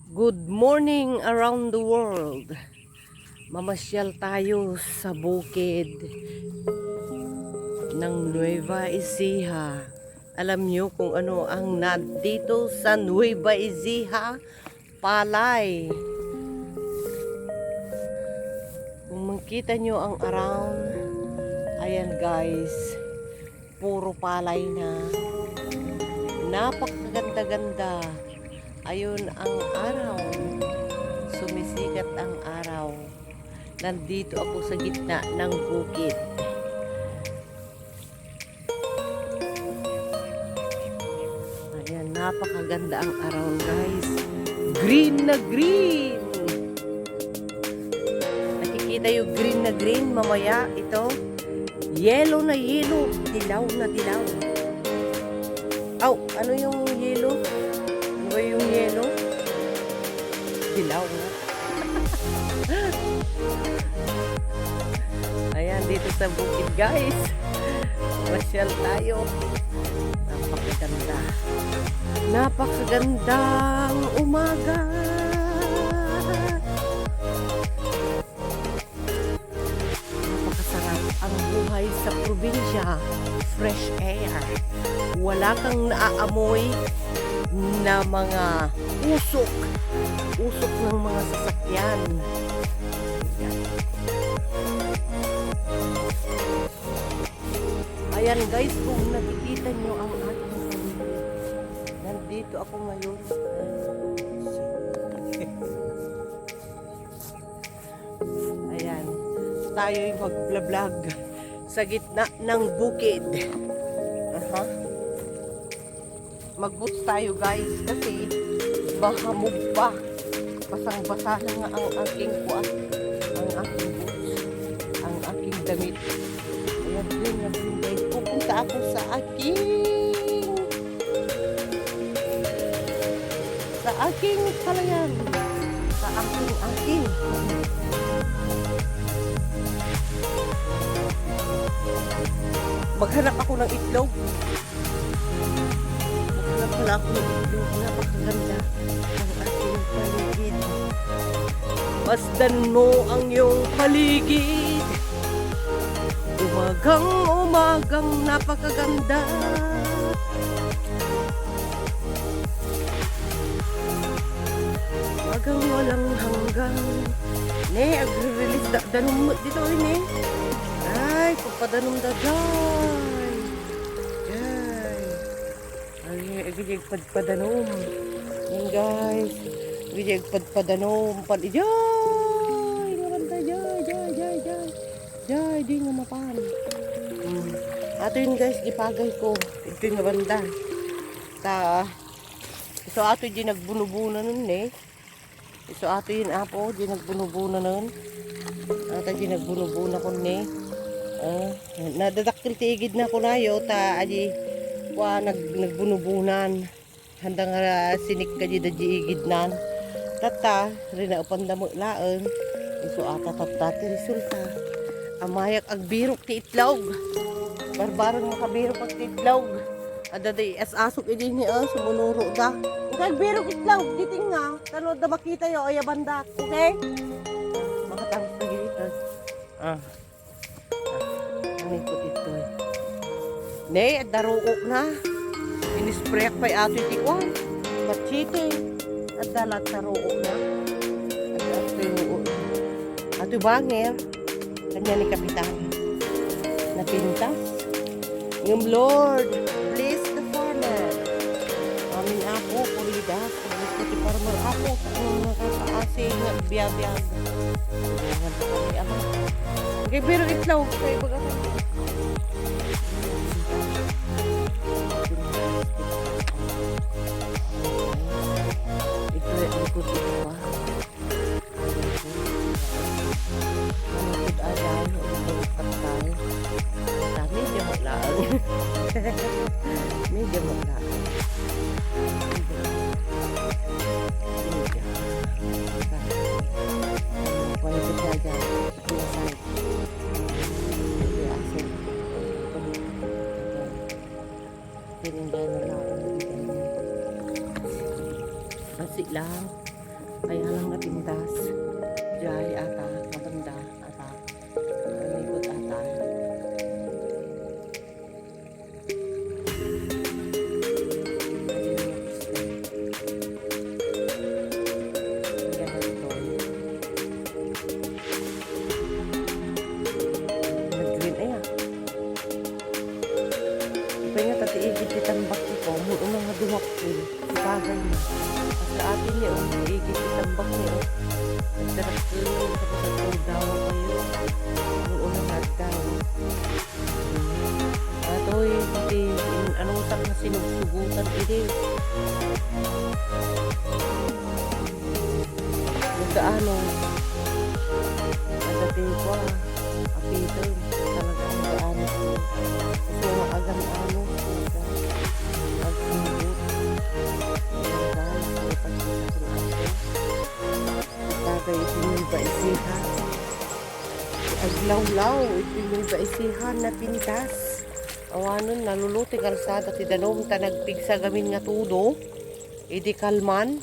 Good morning around the world. Mamasyal tayo sa bukid ng Nueva Ecija. Alam nyo kung ano ang nandito sa Nueva Ecija? Palay. Kung makita nyo ang around, ayan guys, puro palay na. Napakaganda-ganda. Ayun ang araw. Sumisikat ang araw. Nandito ako sa gitna ng bukid. Ayan, napakaganda ang araw guys. Green na green. Nakikita yung green na green mamaya. Ito, yellow na yellow. Dilaw na dilaw. Aw, ano yung yellow? Ano ba yung yellow? Dilaw na. Ayan, dito sa bukid guys. Masyal tayo. Napakaganda. Napakagandang umaga. Napakasarap ang buhay sa probinsya. Fresh air. Wala kang naaamoy na mga usok ng mga sasakyan. Ayan guys, kung nakikita nyo ang ating pamilya, nandito ako ngayon. Ayan, tayo'y mag-vlog sa gitna ng bukid. Mag-boots tayo guys kasi mahamog pa. Basang-basa na nga ang aking boots, ang aking damit. Ayan din guys. Pupunta ako sa aking palayan. Sa aking. Maghanap ako ng itlog. Wala ako ng itlog. Napakaganda ng ating paligid. Masdan mo ang iyong paligid. Umagang napakaganda. Umagang walang hanggang. Ne, agre-release danum dito ini. Ay, pagpadanum da day. Gijig padpadanom. Yan guys. Gijig padpadanom. Jay! Maganda jay. Di nga mapan. Ato yun guys, gipagay ko. Ito yung banda. So ato yung nagbunubuna nun eh. So ato yun apo, yung nagbunubuna nun. Ato yung nagbunubuna ko eh. Nadadaktil tigid na ko na yo. Aji nagbunubunan handang sinik ka di igidnan tata rin na upanda mo laon iso ata resulta amayak ag birok ti itlog barbarong makabirok pag ti itlog ada di asok idi ni sumunuro da kag birok itlog diting nga tano da makita yo ay banda okay makatangos na dito ano ko dito ne, daruok na. Inispray pa ato tikwan. Machite. At dalat daruok na. Ato banger. Kanya ni Kapitan. Napintas. Ng Lord, bless the farmer. Amin ako, pulidas. Bless the farmer ako. Kung nakakaasing biyag-biyag. Okay, pero itlaw. Kaya baga medyo magla. Wala ko siya dyan. Kaya lang natindas. Jay ata, mabanda ata. Nalikot ata. Nag-green ay ah. Ipay nga tati igit itambak ko. Muna nga duwak ko. Ipagay na. Sa atin niyo, igit itambak niyo. Nagdarap ko yun. Tapos nagdaw kayo. Muna nga daw. Atoy, pati anong utak na sinugsugutan ito. Nagkaano. Dati ko apito talaga nagkaano ko. Kasi yung agang-ano pag-ingot. Yan guys, may pag-ingot ako. Bagay ito yung baisihan. Aglaw-law, ito yung baisihan na pintas. Awanon, naluluti kalsada ti danom tanagpig sa gamin nga tudo. Idi kalman.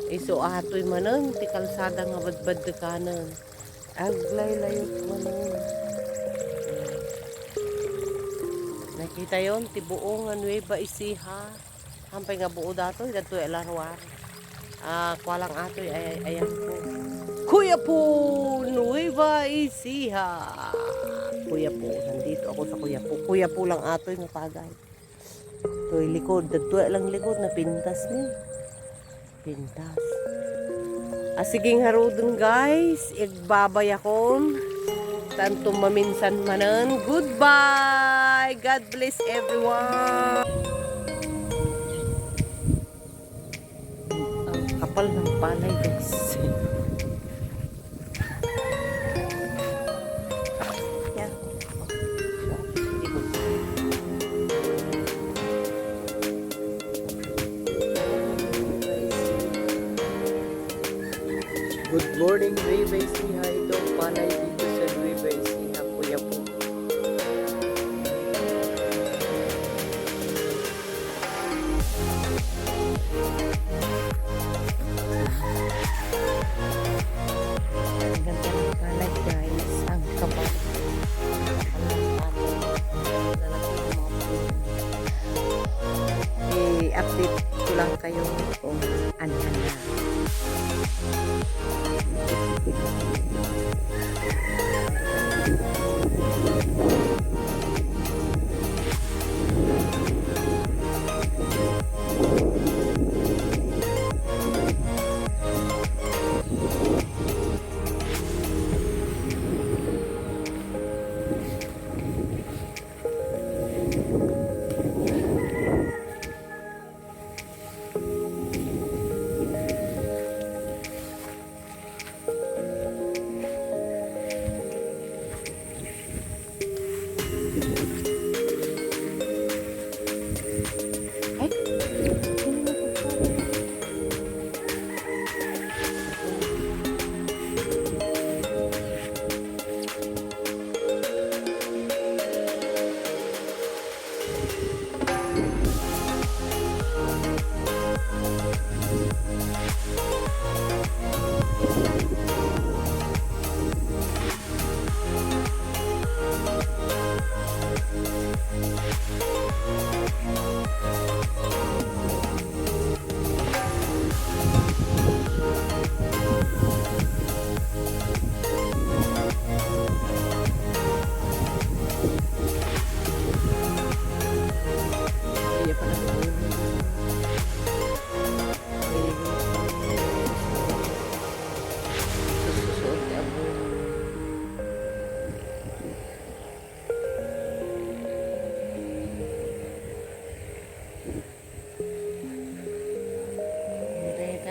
Iso atoy manan ti kalsada nga badbad de kanan. Aglay-layot manan. Nakita yon ti buo nga Nueva Ecija. Hampay nga buo datoy datoy alarwar. Kwalang atoy ayan po. Kuya po Nueva Ecija. Kuya po, nandito ako sa Kuya po. Kuya po lang atoy nga pagay. Toy likod, datoy lang likod na pintas ni. Pintas. Siging harudon guys, igbabay akon. Tanto maminsan manan. Goodbye! God bless everyone! Ang kapal ng palay guys. Yan. Good morning, Nueva Ecija. Ito ang palay dito sa Nueva Ecija, Kuya po. Ang ganda ng palay guys. Ang kapal. I-update ko lang kayo kung ano na.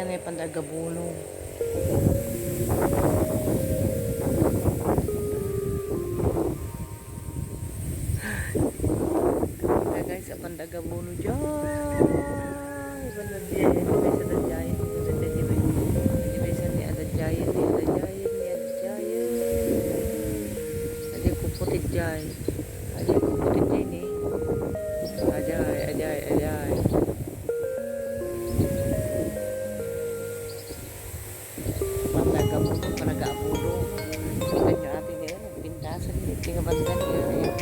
May pandagabulong. Ito guys, pandagabulong dyan. Ibanda dyan. Ibanda dyan. Ibanda dyan. Ibanda ni ada dyan. Ada dyan. Ada dyan. Ada kuputit dyan. Ada kuputit dyan eh. Ajay, ajay, ajay. bandan yun.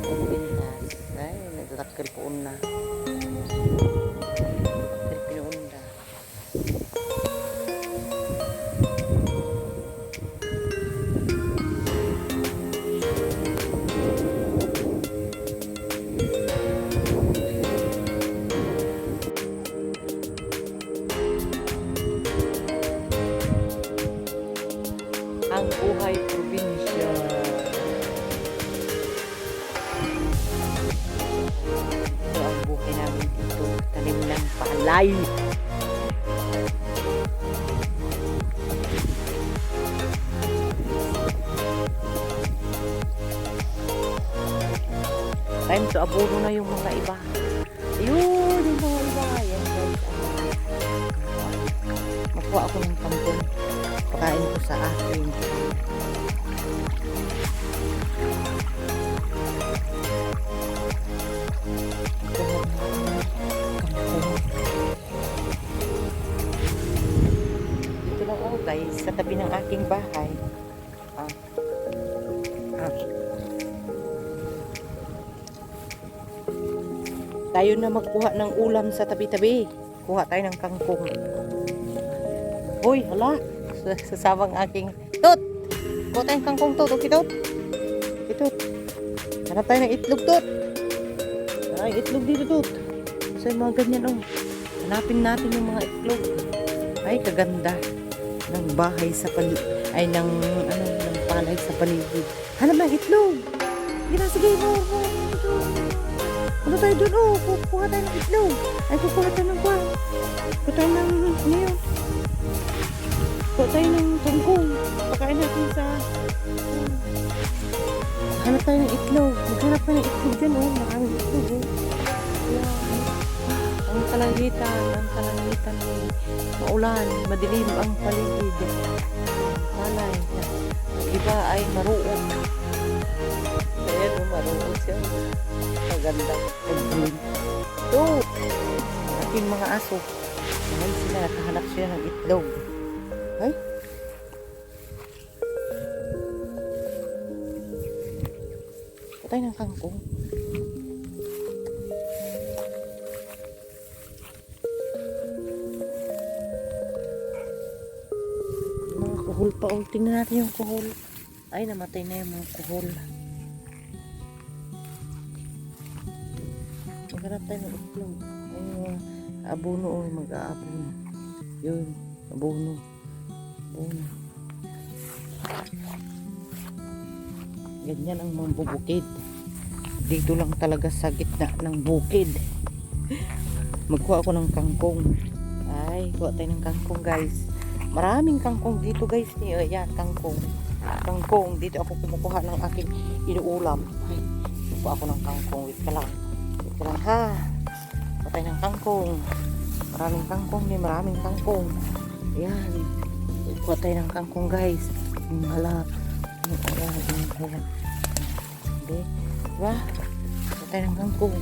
Pintas. Ay, nagtatakil po una. Pinuunda. Ang buhay probinsya. Ito ang buhay namin dito. Tanim ng palay. Time to abono na yung mga iba. Ayun, yung mga iba. Yan guys. Makuha ako ng tampon. Pakain ko sa akin. Dito lang ako guys, sa tabi ng aking bahay. Tayo na magkuha ng ulam sa tabi-tabi. Kuha tayo ng kangkong. Hoy, hala. Sasabang aking Tot! Kuha tayong kangkong, Tot. Okay, Tot? Okay, Tot. Hanap tayo ng itlog, Tot. Ay, itlog dito, Tot. So, yung mga ganyan, oh. Hanapin natin yung mga itlog. Ay, kaganda. Ng bahay sa paligid. Ay, ng palay sa paligid. Hanap ng itlog. Sige, mo. Ano tayo dun, oh. Kuha tayo ng itlog. Ay, kukuha tayo ng kwan. Kuha tayo ng, yun. Kuha tayo ng kangkong. Pakain natin sa... Hanap tayo ng itlog. Maghanap tayo ng itlog dyan, oh. Maraming itlog, oh. Yan. Ang kalangitan ni maulan. Madilim ang paligid. Malay. Iba ay maruot. Ayan, oh, maruot siya. Maganda. Ito. Ating mga aso. Ngayon sila, nakahanap sila ng itlog. Ay. Patay ng kangkong. Mga kuhol pa. Oh, tingnan natin yung kuhol. Ay, namatay na yung mga kuhol. Maghanap tayo ng itlog. Ay, abono. Oh, mag-aabono. Yun. Abono. Ganyan ang mga bubukid. Dito lang talaga sa gitna ng bukid. Magkuha ako ng kangkong. Ay, kuha tayo ng kangkong guys. Maraming kangkong dito guys. Yan, kangkong. Dito ako kumukuha ng aking inuulam. Ay, kuha ako ng kangkong. Wait ka lang ha. Kuha tayo ng kangkong. Maraming kangkong. Ayan. Kuha tayo ng kangkong guys. Hala. Ayan. Okay. Diba? Kuha tayo ng kangkong.